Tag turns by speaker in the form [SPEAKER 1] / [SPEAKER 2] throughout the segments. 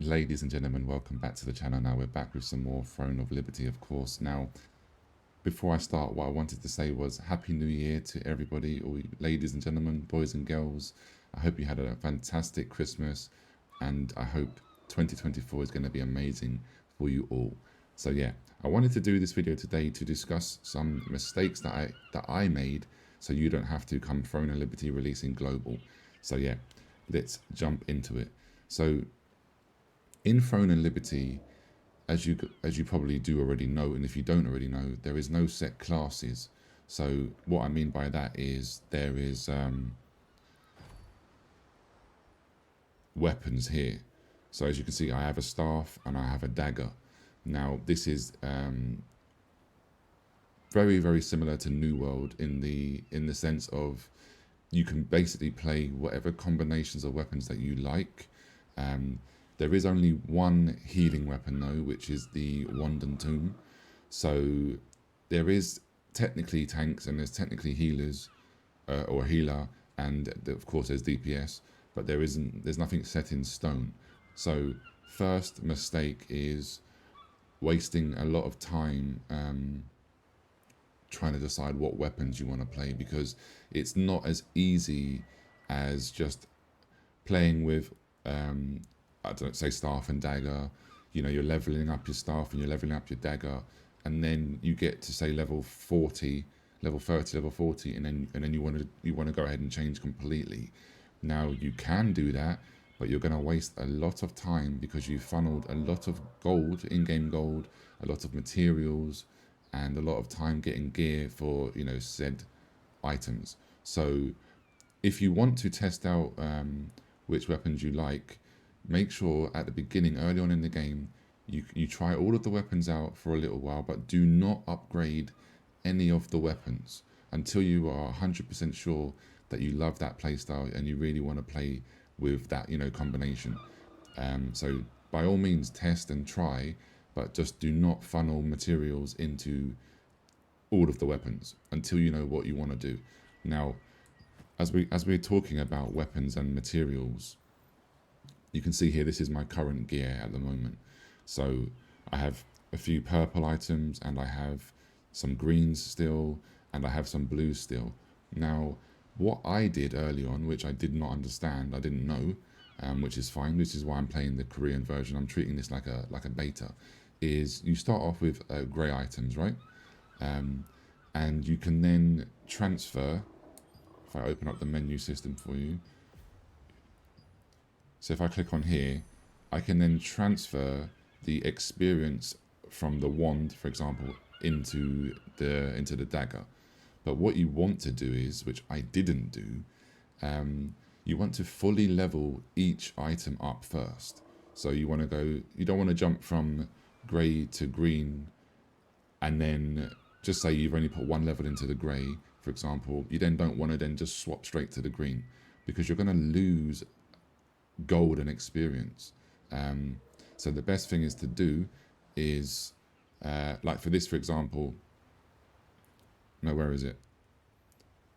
[SPEAKER 1] Ladies and gentlemen, welcome back to the channel. Now we're back with some more Throne of Liberty, of course. Now, before I start, what I wanted to say was Happy New Year to everybody, all you ladies and gentlemen, boys and girls. I hope you had a fantastic Christmas, and I hope 2024 is going to be amazing for you all. So yeah, I wanted to do this video today to discuss some mistakes that I made, so you don't have to come Throne of Liberty releasing global. So yeah, let's jump into it. So in Throne and Liberty, as you probably do already know, and if you don't already know, there is no set classes. So what I mean by that is there is weapons here. So as you can see, I have a staff and I have a dagger. Now this is very similar to New World in the sense of you can basically play whatever combinations of weapons that you like. Um, there is only one healing weapon though, which is the Wand and Tomb. So there is technically tanks and there's technically healers or healer, and of course there's DPS, but there's nothing set in stone. So first mistake is wasting a lot of time trying to decide what weapons you want to play, because it's not as easy as just playing with I don't say staff and dagger. You know, you're leveling up your staff and you're leveling up your dagger, and then you get to say level 40, level 30, level 40, and then you want to go ahead and change completely. Now you can do that, but you're going to waste a lot of time because you funneled a lot of gold, in-game gold, a lot of materials, and a lot of time getting gear for said items. So if you want to test out which weapons you like, make sure at the beginning, early on in the game, you try all of the weapons out for a little while, but do not upgrade any of the weapons until you are 100% sure that you love that playstyle and you really want to play with that combination. So by all means test and try, but just do not funnel materials into all of the weapons until you know what you want to do. Now, as we're talking about weapons and materials, you can see here this is my current gear at the moment. So I have a few purple items and I have some greens still and I have some blues still. Now, what I did early on, which I did not understand, I didn't know, which is fine. This is why I'm playing the Korean version. I'm treating this like a beta. Is you start off with grey items, right? And you can then transfer. If I open up the menu system for you, so if I click on here, I can then transfer the experience from the wand, for example, into the dagger. But what you want to do is, which I didn't do, you want to fully level each item up first. So you want to go, you don't want to jump from grey to green and then just say you've only put one level into the grey, for example. You then don't want to then just swap straight to the green, because you're going to lose gold and experience. So the best thing is to do is, like for this, for example, no, where is it?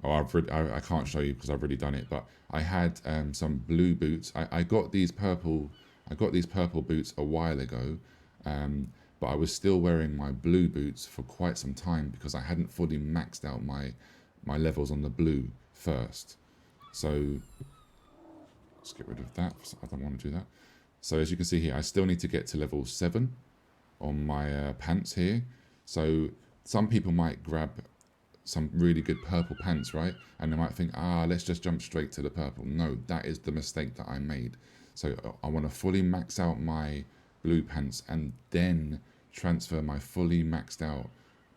[SPEAKER 1] Oh, I can't show you because I've already done it. But I had some blue boots. I got these purple. I got these purple boots a while ago, but I was still wearing my blue boots for quite some time because I hadn't fully maxed out my levels on the blue first. So let's get rid of that. I don't want to do that. So as you can see here, I still need to get to level 7 on my pants here. So some people might grab some really good purple pants, right? And they might think, let's just jump straight to the purple. No, that is the mistake that I made. So I want to fully max out my blue pants and then transfer my fully maxed out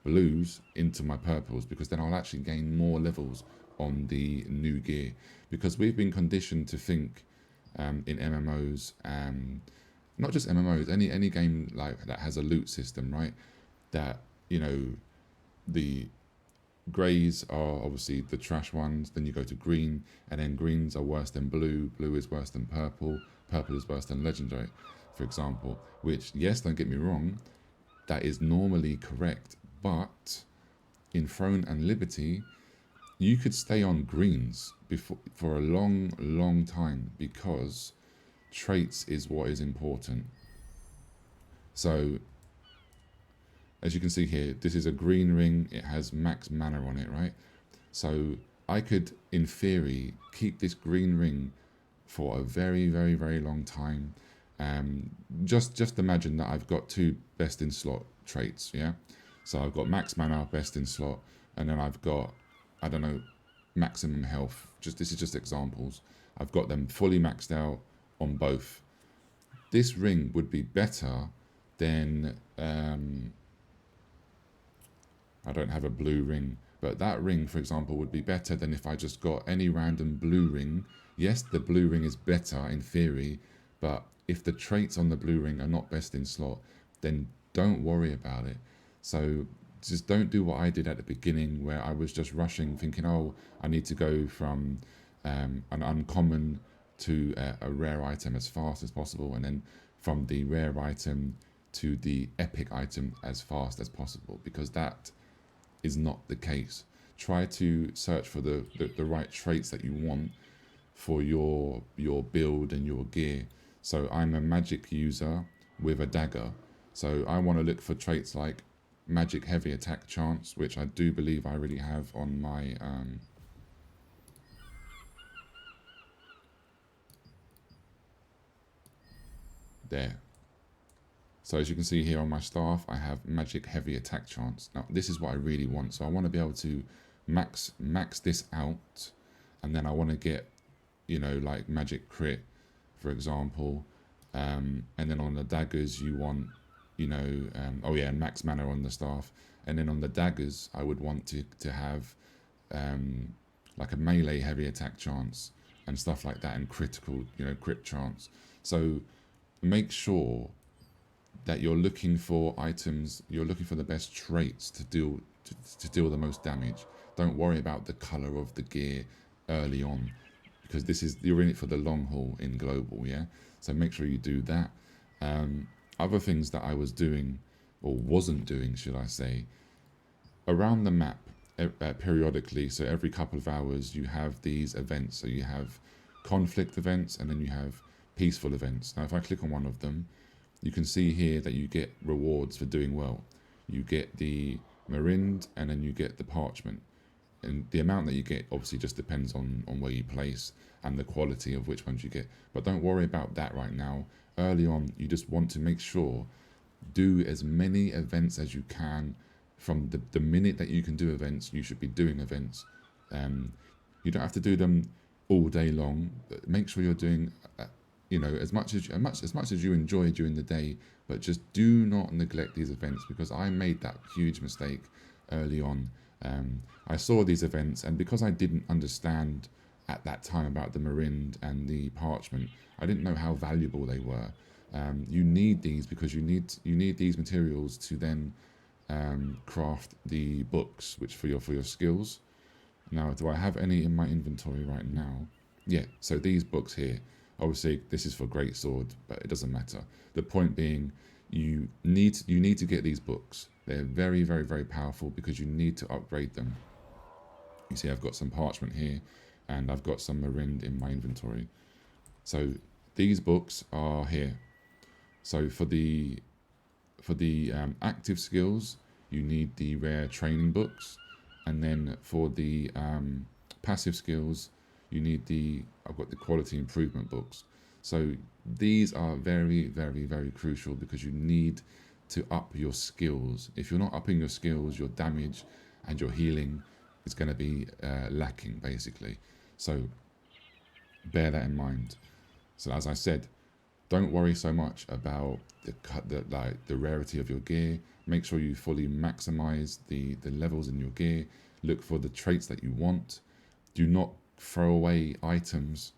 [SPEAKER 1] blues into my purples, because then I'll actually gain more levels on the new gear. Because we've been conditioned to think in MMOs, not just MMOs, any game like that has a loot system, right? That the greys are obviously the trash ones. Then you go to green, and then greens are worse than blue. Blue is worse than purple. Purple is worse than legendary, for example. Which, yes, don't get me wrong, that is normally correct, but in Throne and Liberty, you could stay on greens for a long time, because traits is what is important. So as you can see here, this is a green ring. It has max mana on it, right? So I could, in theory, keep this green ring for a very, very, very long time. Just imagine that I've got 2 best in slot traits, yeah? So I've got max mana, best in slot, and then I've got, I don't know, maximum health. This is just examples. I've got them fully maxed out on both. This ring would be better than, I don't have a blue ring, but that ring, for example, would be better than if I just got any random blue ring. Yes, the blue ring is better in theory, but if the traits on the blue ring are not best in slot, then don't worry about it. So just don't do what I did at the beginning, where I was just rushing, thinking, oh, I need to go from an uncommon to a rare item as fast as possible, and then from the rare item to the epic item as fast as possible, because that is not the case. Try to search for the right traits that you want for your build and your gear. So I'm a magic user with a dagger, so I want to look for traits like magic heavy attack chance, which I do believe I already have on my there. So as you can see here on my staff, I have magic heavy attack chance. Now this is what I really want. So I want to be able to max this out, and then I want to get, you know, like magic crit, for example. And then on the daggers you want, you know, oh yeah, and max mana on the staff. And then on the daggers I would want to have like a melee heavy attack chance and stuff like that, and critical, you know, crit chance. So make sure that you're looking for items, you're looking for the best traits to deal the most damage. Don't worry about the color of the gear early on, because you're in it for the long haul in global, yeah? So make sure you do that. Other things that I was doing, or wasn't doing, should I say, around the map periodically, so every couple of hours you have these events. So you have conflict events, and then you have peaceful events. Now if I click on one of them, you can see here that you get rewards for doing well. You get the Marind, and then you get the Parchment. And the amount that you get obviously just depends on where you place and the quality of which ones you get. But don't worry about that right now. Early on, you just want to make sure, do as many events as you can. From the minute that you can do events, you should be doing events. You don't have to do them all day long, but make sure you're doing you know, as much as you enjoy during the day, but just do not neglect these events, because I made that huge mistake early on. I saw these events, and because I didn't understand at that time about the Marind and the Parchment, I didn't know how valuable they were. You need these because you need these materials to then craft the books, which for your skills. Now, do I have any in my inventory right now? Yeah, so these books here. Obviously, this is for greatsword, but it doesn't matter. The point being, you need to get these books. They're very, very, very powerful because you need to upgrade them. You see, I've got some Parchment here, and I've got some Marind in my inventory. So these books are here. So for the active skills, you need the rare training books, and then for the passive skills, you need I've got the quality improvement books. So these are very, very, very crucial because you need to up your skills. If you're not upping your skills, your damage and your healing is going to be lacking, basically. So bear that in mind. So as I said, don't worry so much about the rarity of your gear. Make sure you fully maximize the levels in your gear. Look for the traits that you want. Do not throw away items.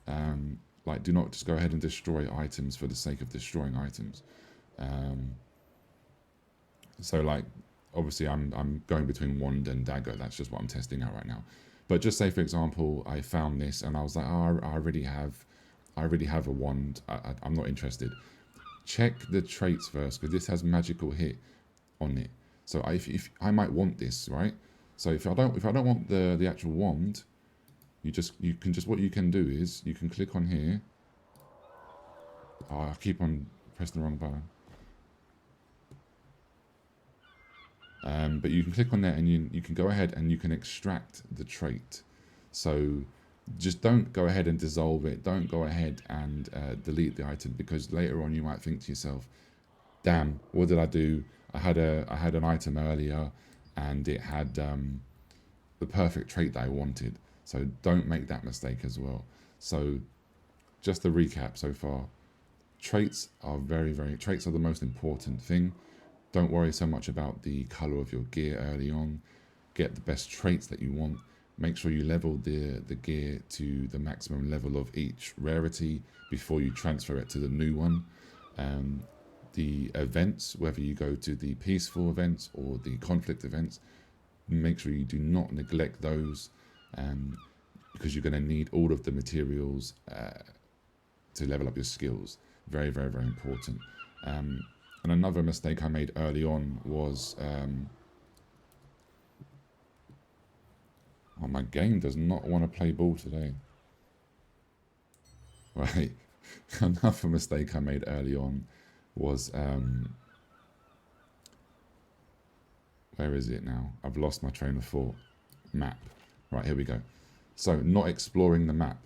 [SPEAKER 1] Do not just go ahead and destroy items for the sake of destroying items. So like, obviously I'm going between wand and dagger. That's just what I'm testing out right now. But just say, for example, I found this and I was like, oh, I already have a wand. I'm not interested. Check the traits first, because this has magical hit on it. So if I might want this, right? So if I don't want the actual wand, what you can do is you can click on here, Oh, I keep on pressing the wrong button. But you can click on there and you can go ahead and you can extract the trait. So just don't go ahead and dissolve it. Don't go ahead and delete the item, because later on you might think to yourself, damn, what did I do? I had an item earlier and it had the perfect trait that I wanted. So don't make that mistake as well. So just to recap so far, traits are traits are the most important thing. Don't worry so much about the color of your gear early on. Get the best traits that you want. Make sure you level the gear to the maximum level of each rarity before you transfer it to the new one. The events, whether you go to the peaceful events or the conflict events, make sure you do not neglect those, because you're going to need all of the materials to level up your skills. Very important. And another mistake I made early on was, oh, my game does not want to play ball today. Right. Another mistake I made early on was, where is it now? I've lost my train of thought. Map. Right, here we go. So not exploring the map.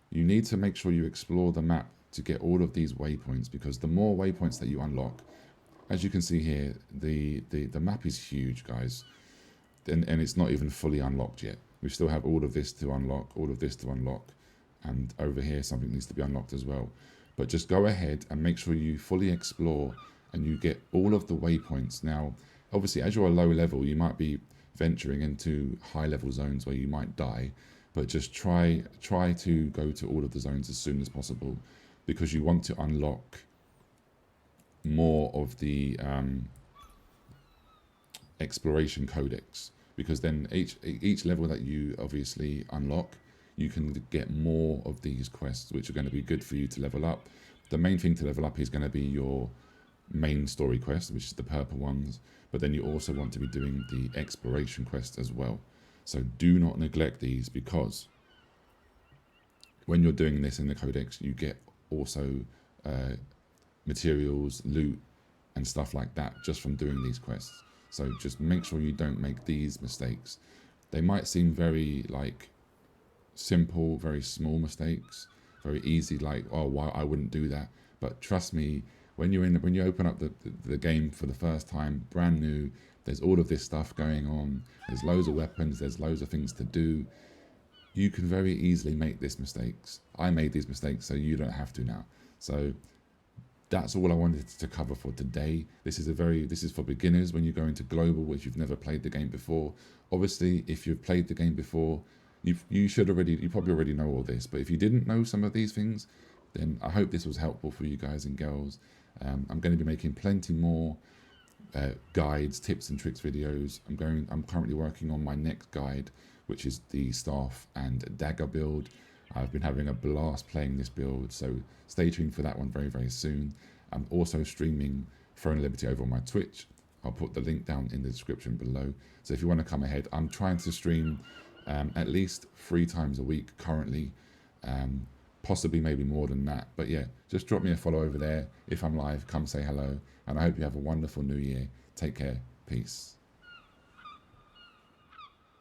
[SPEAKER 1] You need to make sure you explore the map to get all of these waypoints, because the more waypoints that you unlock, as you can see here, the map is huge, guys, and it's not even fully unlocked yet. We still have all of this to unlock, all of this to unlock, and over here something needs to be unlocked as well. But just go ahead and make sure you fully explore and you get all of the waypoints. Now, obviously, as you're a low level, you might be venturing into high level zones where you might die, but just try to go to all of the zones as soon as possible, because you want to unlock more of the exploration codex, because then each level that you obviously unlock, you can get more of these quests, which are going to be good for you to level up. The main thing to level up is going to be your main story quest, which is the purple ones, but then you also want to be doing the exploration quest as well. So do not neglect these, because when you're doing this in the codex, you get also materials, loot, and stuff like that just from doing these quests. So just make sure you don't make these mistakes. They might seem very like simple, very small mistakes, very easy, like, oh, why I wouldn't do that. But trust me, when you open up the game for the first time, brand new, there's all of this stuff going on. There's loads of weapons. There's loads of things to do. You can very easily make these mistakes. I made these mistakes, so you don't have to now. So that's all I wanted to cover for today. This is for beginners. When you go into global, if you've never played the game before, obviously, if you've played the game before, you probably already know all this. But if you didn't know some of these things, then I hope this was helpful for you guys and girls. I'm going to be making plenty more guides, tips and tricks videos. I'm currently working on my next guide, which is the staff and dagger build. I've been having a blast playing this build, so stay tuned for that one very soon. I'm also streaming Throne Liberty over on my Twitch. I'll put the link down in the description below. So if you want to come ahead, I'm trying to stream at least 3 times a week currently, possibly maybe more than that. But yeah, just drop me a follow over there. If I'm live, come say hello. And I hope you have a wonderful new year. Take care. Peace.